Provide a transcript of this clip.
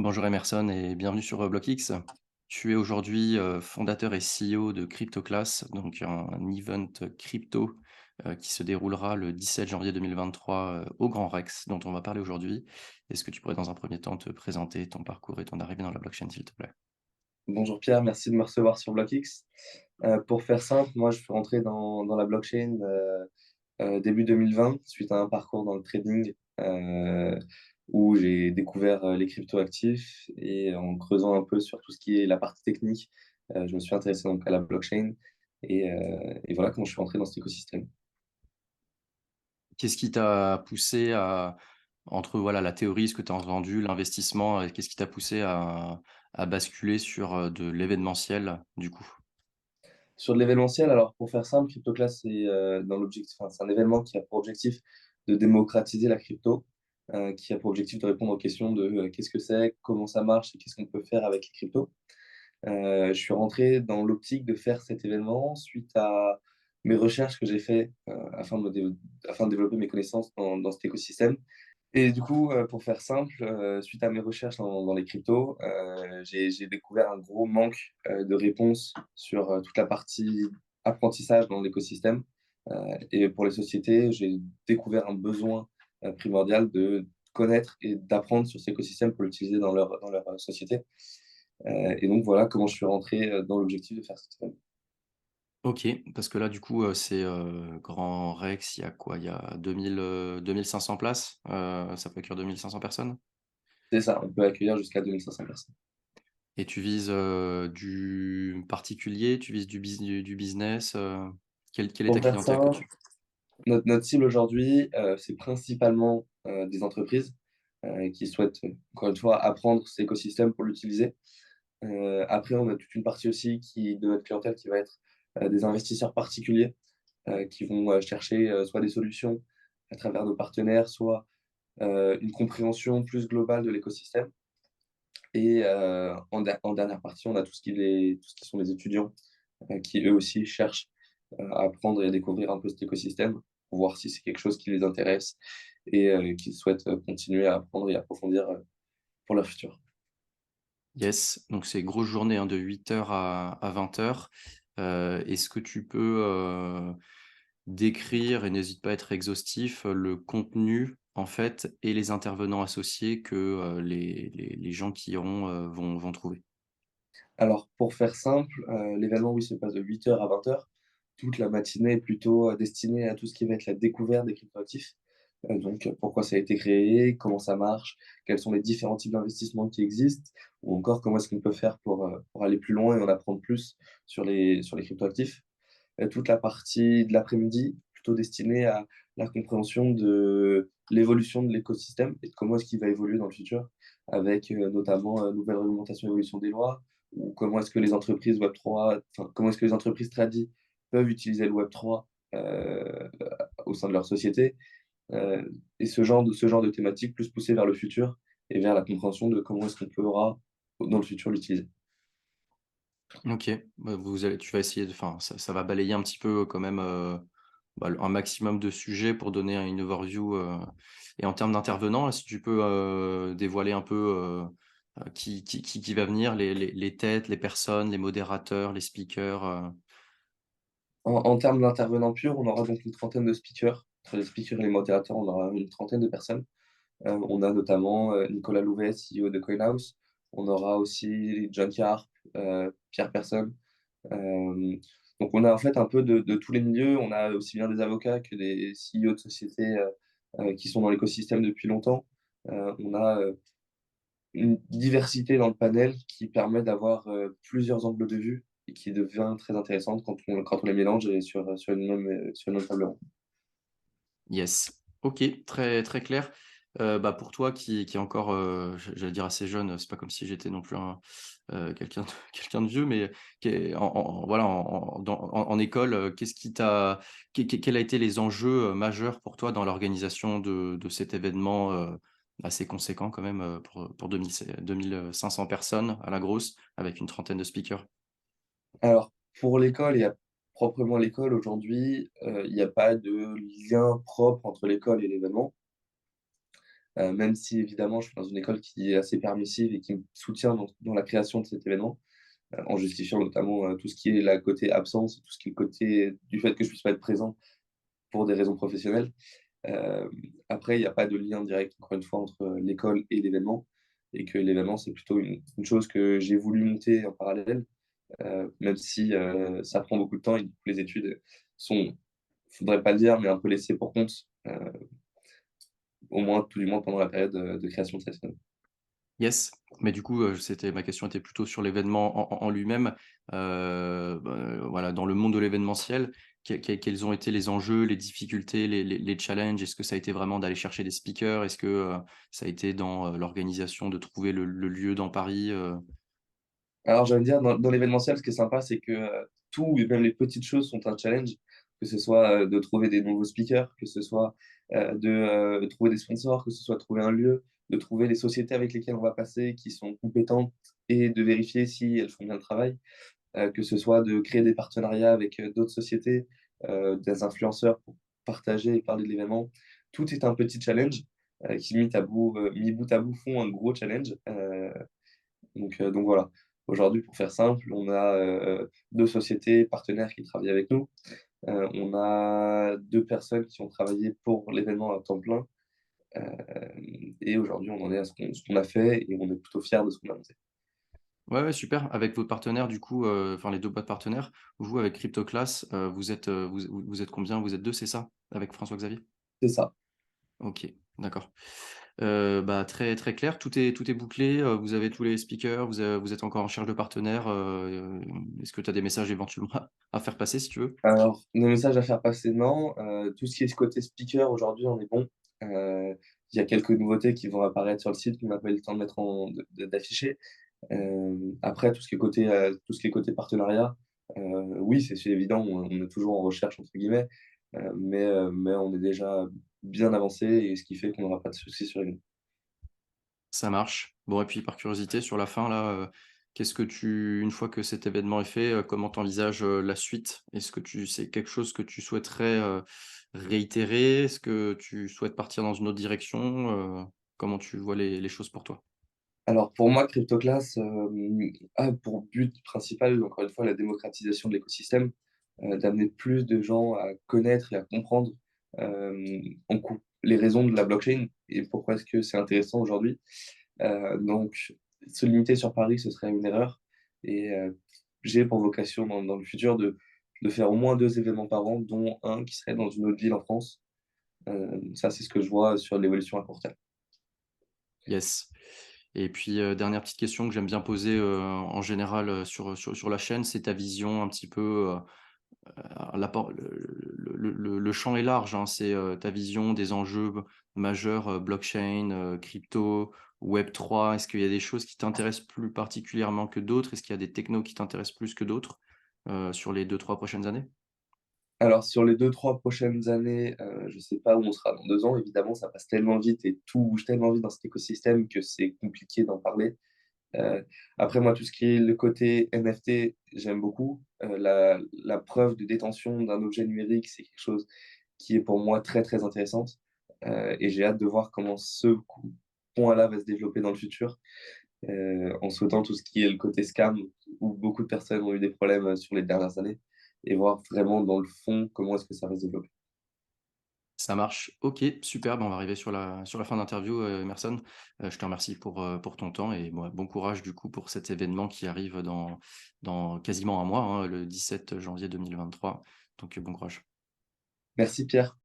Bonjour Emerson et bienvenue sur BlockX. Tu es aujourd'hui fondateur et CEO de CryptoClass, donc un event crypto qui se déroulera le 17 janvier 2023 au Grand Rex, dont on va parler aujourd'hui. Est-ce que tu pourrais dans un premier temps te présenter ton parcours et ton arrivée dans la blockchain, s'il te plaît? Bonjour Pierre, merci de me recevoir sur BlockX. Pour faire simple, moi je suis rentré dans la blockchain début 2020 suite à un parcours dans le trading où j'ai découvert les cryptoactifs et en creusant un peu sur tout ce qui est la partie technique, je me suis intéressé donc à la blockchain et voilà comment je suis rentré dans cet écosystème. Qu'est-ce qui t'a poussé à, entre voilà, la théorie, ce que tu as entendu, l'investissement, qu'est-ce qui t'a poussé à basculer sur de l'événementiel du coup? Sur de l'événementiel, alors pour faire simple, CryptoClass, c'est dans l'objectif, enfin, c'est un événement qui a pour objectif de démocratiser la crypto, qui a pour objectif de répondre aux questions de qu'est-ce que c'est, comment ça marche et qu'est-ce qu'on peut faire avec les cryptos. Je suis rentré dans l'optique de faire cet événement suite à mes recherches que j'ai fait afin de développer mes connaissances dans cet écosystème. Et du coup, pour faire simple, suite à mes recherches dans les cryptos, j'ai découvert un gros manque de réponses sur toute la partie apprentissage dans l'écosystème. Et pour les sociétés, j'ai découvert un besoin primordial de connaître et d'apprendre sur cet écosystème pour l'utiliser dans leur société. Et donc voilà comment je suis rentré dans l'objectif de faire cette événement. OK, parce que là, du coup, c'est, Grand Rex, il y a quoi? Il y a 2 500 places? Ça peut accueillir 2 500 personnes? C'est ça, on peut accueillir jusqu'à 2500 personnes. Et tu vises, du particulier? Tu vises du business? Quelle est ta Pour faire clientèle ça, là-dessus? notre cible aujourd'hui, c'est principalement des entreprises qui souhaitent, encore une fois, apprendre cet écosystème pour l'utiliser. Après, on a toute une partie aussi de notre clientèle qui va être des investisseurs particuliers qui vont chercher soit des solutions à travers nos partenaires, soit une compréhension plus globale de l'écosystème. Et en dernière partie, on a tout ce qui sont les étudiants qui eux aussi cherchent à apprendre et à découvrir un peu cet écosystème pour voir si c'est quelque chose qui les intéresse et qu'ils souhaitent continuer à apprendre et approfondir pour leur futur. Yes, donc c'est grosse journée, hein, de 8 heures à 20 heures. Est-ce que tu peux, décrire et n'hésite pas à être exhaustif, le contenu, en fait, et les intervenants associés que, les gens qui iront, vont trouver? Alors, pour faire simple, l'événement, oui, se passe de 8 heures à 20 heures. Toute la matinée est plutôt destinée à tout ce qui va être la découverte des cryptoactifs. Donc, pourquoi ça a été créé, comment ça marche, quels sont les différents types d'investissements qui existent, ou encore comment est-ce qu'on peut faire pour aller plus loin et en apprendre plus sur les cryptoactifs. Toute la partie de l'après-midi, plutôt destinée à la compréhension de l'évolution de l'écosystème et de comment est-ce qu'il va évoluer dans le futur, avec notamment nouvelle réglementation, évolution des lois, ou comment est-ce que les entreprises Web3, enfin, comment est-ce que les entreprises tradie peuvent utiliser le Web3 au sein de leur société, et ce genre de thématique plus poussée vers le futur et vers la compréhension de comment est-ce qu'on pourra dans le futur l'utiliser. OK, bah, tu vas essayer de, enfin, ça va balayer un petit peu quand même, bah, un maximum de sujets pour donner une overview, et en termes d'intervenants, là, si tu peux, dévoiler un peu, qui va venir, les têtes, les personnes, les modérateurs, les speakers, En termes d'intervenants purs, on aura donc une trentaine de speakers. Entre les speakers et les modérateurs, on aura une trentaine de personnes. On a notamment Nicolas Louvet, CEO de CoinHouse. On aura aussi John Carp, Pierre Persson. Euh, donc on a en fait un peu de tous les milieux. On a aussi bien des avocats que des CEO de sociétés qui sont dans l'écosystème depuis longtemps. On a une diversité dans le panel qui permet d'avoir plusieurs angles de vue et qui devient très intéressante quand on les mélange et sur une même table ronde. yes. OK, très, très clair. Bah, pour toi qui est encore, j'allais dire assez jeune, c'est pas comme si j'étais non plus un, quelqu'un de quelqu'un de vieux, mais qui est voilà, en école, qu'est-ce qui t'a quels a été les enjeux, majeurs pour toi dans l'organisation de cet événement, assez conséquent quand même, pour 2 500 personnes à la grosse, avec une trentaine de speakers? Alors, pour l'école, il y a proprement l'école aujourd'hui, il n'y a pas de lien propre entre l'école et l'événement. même si évidemment je suis dans une école qui est assez permissive et qui me soutient dans la création de cet événement, en justifiant notamment, tout ce qui est la côté absence, tout ce qui est le côté du fait que je puisse pas être présent pour des raisons professionnelles. Hem, Après il y a pas de lien direct, encore une fois, entre l'école et l'événement et que l'événement, c'est plutôt une chose que j'ai voulu monter en parallèle, même si, ça prend beaucoup de temps et du coup les études sont, faudrait pas le dire, mais un peu laissées pour compte, au moins tout du moins pendant la période, de création de cette semaine. Yes, mais du coup, c'était ma question était plutôt sur l'événement en lui-même. Voilà, dans le monde de l'événementiel, quels ont été les enjeux, les difficultés, les challenges? Est-ce que ça a été vraiment d'aller chercher des speakers? Est-ce que, ça a été dans, l'organisation de trouver le lieu dans Paris? Alors j'ai envie de dire dans l'événementiel, ce qui est sympa, c'est que, tout et même les petites choses sont un challenge, que ce soit, de trouver des nouveaux speakers, que ce soit, de trouver des sponsors, que ce soit de trouver un lieu, de trouver les sociétés avec lesquelles on va passer qui sont compétentes et de vérifier si elles font bien le travail, que ce soit de créer des partenariats avec, d'autres sociétés, des influenceurs pour partager et parler de l'événement. Tout est un petit challenge, qui mis bout à bout font un gros challenge, donc voilà. Aujourd'hui, pour faire simple, on a, 2 sociétés partenaires qui travaillent avec nous. On a 2 personnes qui ont travaillé pour l'événement à temps plein, et aujourd'hui, on en est à ce qu'on a fait et on est plutôt fiers de ce qu'on a monté. Ouais, ouais, super. Avec vos partenaires du coup, enfin les 2 boîtes partenaires, vous avec CryptoClass, vous êtes combien? Vous êtes 2, c'est ça? Avec François Xavier? C'est ça. OK, d'accord. Bah, très très clair. Tout est bouclé, vous avez tous les speakers, vous êtes encore en recherche de partenaires, est-ce que tu as des messages éventuellement à faire passer si tu veux? Alors, nos messages à faire passer, non. Tout ce qui est ce côté speaker, aujourd'hui, on est bon. Il y a quelques nouveautés qui vont apparaître sur le site qu'on n'a pas eu le temps de mettre en de d'afficher. Après tout ce qui est côté partenariat, oui, c'est évident, on est toujours «en recherche» entre guillemets, mais on est déjà bien avancé et ce qui fait qu'on n'aura pas de soucis sur les. Ça marche. Bon et puis par curiosité sur la fin là, qu'est-ce que tu une fois que cet événement est fait, comment tu envisages, la suite? Est-ce que c'est quelque chose que tu souhaiterais, réitérer? Est-ce que tu souhaites partir dans une autre direction? Comment tu vois les choses pour toi? Alors pour moi, CryptoClass, a pour but principal, encore une fois, la démocratisation de l'écosystème, d'amener plus de gens à connaître et à comprendre, en coup les raisons de la blockchain et pourquoi est-ce que c'est intéressant aujourd'hui. Donc se limiter sur Paris, ce serait une erreur et j'ai pour vocation dans le futur de faire au moins 2 événements par an, dont un qui serait dans une autre ville en France. Ça, c'est ce que je vois sur l'évolution à court terme. Yes. Et puis, dernière petite question que j'aime bien poser, en général, sur la chaîne, c'est ta vision un petit peu, l'apport le champ est large, hein. C'est, ta vision des enjeux majeurs, blockchain, crypto, Web3. Est-ce qu'il y a des choses qui t'intéressent plus particulièrement que d'autres? Est-ce qu'il y a des technos qui t'intéressent plus que d'autres, sur les 2 3 prochaines années? Alors sur les 2 3 prochaines années, je sais pas où on sera dans 2 ans. Évidemment, ça passe tellement vite et tout bouge tellement vite dans cet écosystème que c'est compliqué d'en parler. Heu, Après moi, tout ce qui est le côté NFT, j'aime beaucoup. La preuve de détention d'un objet numérique, c'est quelque chose qui est pour moi très, très intéressante, et j'ai hâte de voir comment ce point-là va se développer dans le futur, en souhaitant tout ce qui est le côté scam, où beaucoup de personnes ont eu des problèmes, sur les dernières années et voir vraiment dans le fond comment est-ce que ça va se développer. Ça marche. OK, super, bah, on va arriver sur la fin d'interview, Emerson. Je te remercie pour ton temps et bon courage du coup pour cet événement qui arrive dans quasiment un mois, hein, le 17 janvier 2023. Donc, bon courage. Merci Pierre.